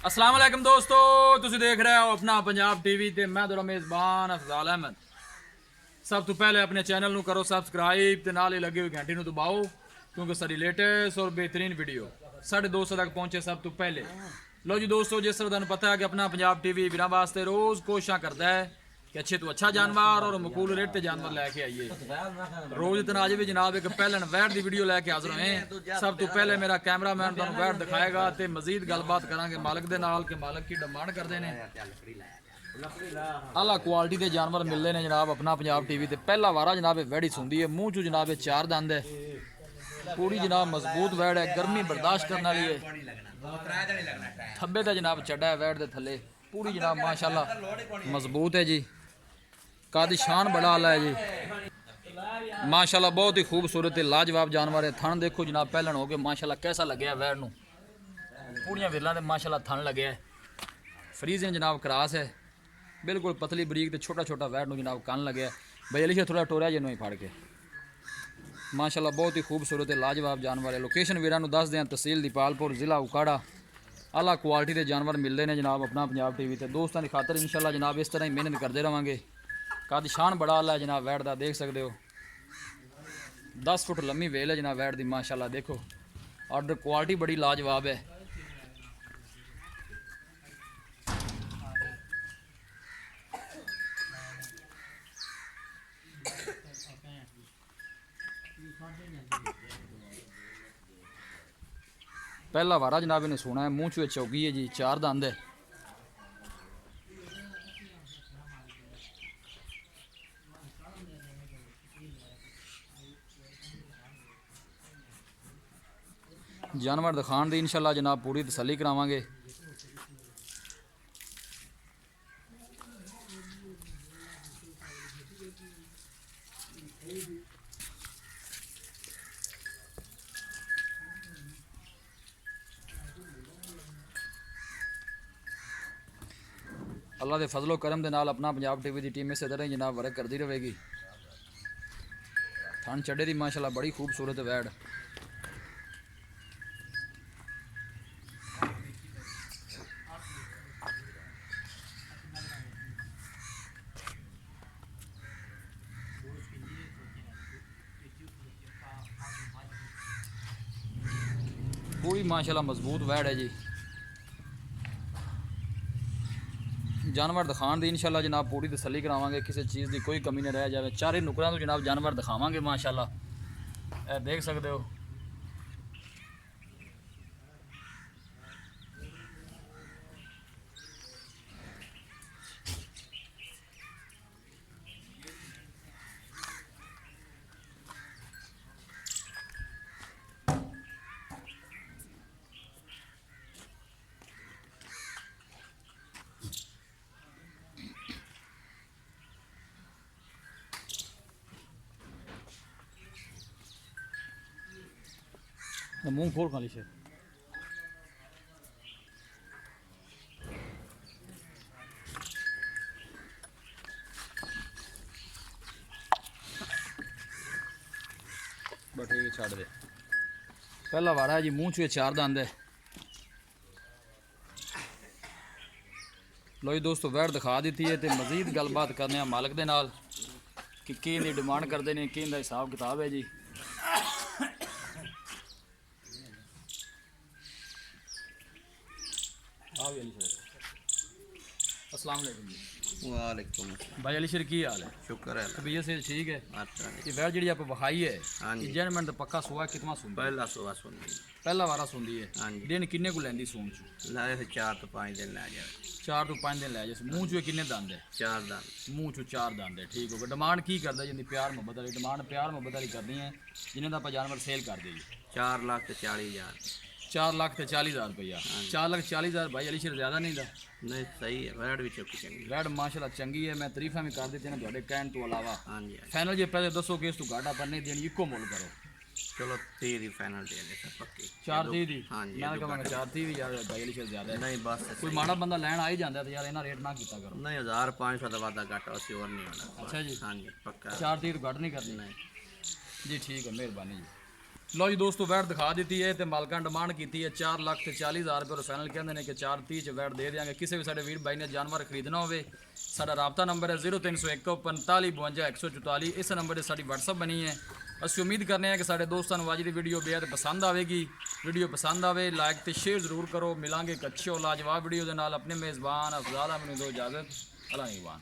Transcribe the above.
अस्सलाम वालेकुम दोस्तों, तुसी देख रहे हो अपना पंजाब टीवी ते मैं तेरा मेज़बान अफजाल अहमद। सब तो पहले अपने चैनल ਨੂੰ करो सब्सक्राइब ते नाल ही लगी हुई घंटी ਨੂੰ दबाओ क्योंकि सारी लेटेस्ट और बेहतरीन वीडियो 250 तक पहुंचे सब तो पहले। लो जी दोस्तों, जिस तरह तुहानू पता है कि अपना पंजाब टीवी वीरां वास्ते रोज़ कोशिशां करता है कि अच्छे तो अच्छा जानवर और मकूल रेट ते जानवर लैके आइए। रोज़ इतना अज भी जनाब एक पहलन वैट की वीडियो लैके हाजिर होए। सब तो पहले मेरा कैमरामैन तुहानू वैट दिखाएगा तो मजीद गलबात करांगे मालिक दे नाल कि मालिक की डिमांड करते हैं। आला क्वालिटी के जानवर मिलते हैं जनाब अपना पंजाब टीवी ते। पहला वारा जनाब वैड़ी सुनती है, मूँह चू जनाब 4 दंद है, पूरी जनाब मजबूत वैड़ है, गर्मी बर्दाश्त करने वाली है। थब्बे तो जनाब चढ़ा है वैड़ के थले, पूरी जनाब माशाल्लाह मजबूत है जी। कादी शान बड़ा आला है जी माशाल्लाह, बहुत ही खूबसूरत है, लाजवाब जानवर है। थन देखो जनाब पहलन हो गए माशाल्लाह, कैसा लगे है वैड़ नूं, पूरियां विरलां दे माशाल्लाह थन लगे है। फ्रीजिंग जनाब क्रास है, बिल्कुल पतली बरीक ते छोटा छोटा वैड़ नूं जनाब कन लगे है। भाई अली थोड़ा टोरिया जिन्हों ही फड़ के माशाल्लाह, बहुत ही खूबसूरत है, लाजवाब जानवर है। लोकेशन वीरां नूं दस दें, तहसील दीपालपुर, जिला उकाड़ा। आला क्वालिटी के जानवर मिलते हैं जनाब अपना पंजाब टीवी ते। दोस्तों की खातर इंशाल्लाह जनाब इस तरह ही मेहनत करते रहेंगे। कद शान बड़ा आला है जनाब वैड़ का, देख सकते हो 10 फुट लम्मी वेल है जनाब वैड़ की माशाल्लाह। देखो ऑर्डर क्वालिटी बड़ी लाजवाब है। पहला वारा जनाब इन्हें सुना है, मूँह चू चौकी है जी, 4 दंद है। जानवर दिखाने की इंशाल्लाह जनाब पूरी तसल्ली करावांगे। अल्लाह के फजलो करम के नाल अपना पंजाब टीवी की टीम इस तरह जनाब वर्क करती रहेगी। थन चढ़े की माशाल्लाह बड़ी खूबसूरत वैड़। पूरी माशाल्लाह मजबूत वैड़ है जी। जानवर दिखाने की इंशाल्लाह जनाब पूरी तसल्ली करावांगे, किसी चीज़ की कोई कमी नहीं रह जाए। चारे नुकरां तो जनाब जानवर दिखावांगे माशाल्लाह, देख सकते हो। मुंह खोल खाली से बटे छड़ दे। पहला वारा है जी, मूँह चू 4 दंद है। लो जी दोस्तों, वैड़ दिखा दी है तो मजीद गलबात करने मालिक दे नाल कि की डिमांड करते हैं, कि हिसाब किताब है जी। अस्सलाम वालेकुम जी। वालेकुम भाई अली शर की हाल है? शुक्र है तबीयत से ठीक है? अच्छा ये वैड़ जी आप विखाई है हाँ जी। जनमेंट पक्का सुआ कितना सुन पहला सुबह सुन पहला वारा सुनती है? हाँ जी। दिन किन्ने को लैंदी सून चू? लाए थे 4 तो 5 दिन ला जाए। 4 तो 5 दिन लै जाए। मूँह चू किन्ने दंद है? 4 दिन मूँह चू 4 दंद है, ठीक हो गया। डिमांड की करता जिंदी प्यार मुहब्बत वाली डिमांड प्यार मुहब्बत वाली करनी है जिन्हें तो आप जानवर सेल कर देगी। 4,40,000 4,40,000 रुपया। 4,40,000 भाई अली शर ज़्यादा नहीं था? नहीं सही है, वैड भी चौकी चंगी। वैड़ माशाल्लाह चंगी है, मैं तरीफा भी कर दी थोड़े कहने तो अलावा। हाँ जी हाँ जी। फाइनल जे पहले दसो कि इस तू घाटा पर नहीं देनी, इको मुल करो। चलो 30 ही फाइनल दे दे पक्की। 4,30 दी? हाँ जी। मैं कहूँगा 4,30 भी यार भाई अली शर ज़्यादा है। नहीं बस कोई माड़ा बंदा लैन आ ही जाता है तो यार इन्ना रेट ना किया करो। नहीं 1,500 का वादा घाटा उसी और नहीं होना। अच्छा जी। हाँ जी पक्का। 4,30 घट नहीं करनी? नहीं जी ठीक है, मेहरबानी जी। ਲਓ ਜੀ ਦੋਸਤੋ ਵੈਟ ਦਿਖਾ ਦਿੱਤੀ ਹੈ ਤੇ ਮਾਲਕਾਂ ਡਿਮਾਂਡ ਕੀਤੀ ਹੈ 4,40,000 ਰੁਪਏ ਔਰ ਫਾਈਨਲ ਕਹਿੰਦੇ ਨੇ ਕਿ 430 ਚ ਵੈਟ ਦੇ ਦਿਆਂਗੇ। ਕਿਸੇ ਵੀ ਸਾਡੇ ਵੀਰ ਬਾਈ ਨੇ ਜਾਨਵਰ ਖਰੀਦਣਾ ਹੋਵੇ ਸਾਡਾ ਰਾਬਤਾ ਨੰਬਰ ਹੈ 0301 45 52 144। ਇਸ ਨੰਬਰ ਤੇ ਸਾਡੀ WhatsApp ਬਣੀ ਹੈ। ਅਸੀਂ ਉਮੀਦ ਕਰਨੇ ਹਾਂ ਕਿ ਸਾਡੇ ਦੋਸਤਾਂ ਨੂੰ ਅੱਜ ਦੀ ਵੀਡੀਓ ਬੇहद ਪਸੰਦ ਆਵੇਗੀ। ਵੀਡੀਓ ਪਸੰਦ ਆਵੇ ਲਾਈਕ ਤੇ ਸ਼ੇਅਰ ਜ਼ਰੂਰ ਕਰੋ। ਮਿਲਾਂਗੇ ਇੱਕ ਅੱਛੀ ਔਰ ਲਾਜਵਾਬ ਵੀਡੀਓ ਦੇ ਨਾਲ। ਆਪਣੇ ਮੇਜ਼ਬਾਨ ਅਫਜ਼ਾਲ ਅਹਿਮਦ ਨੂੰ ਦਿਓ ਇਜਾਜ਼ਤ। ਅੱਲਾ ਨਿਗਹਿਬਾਨ।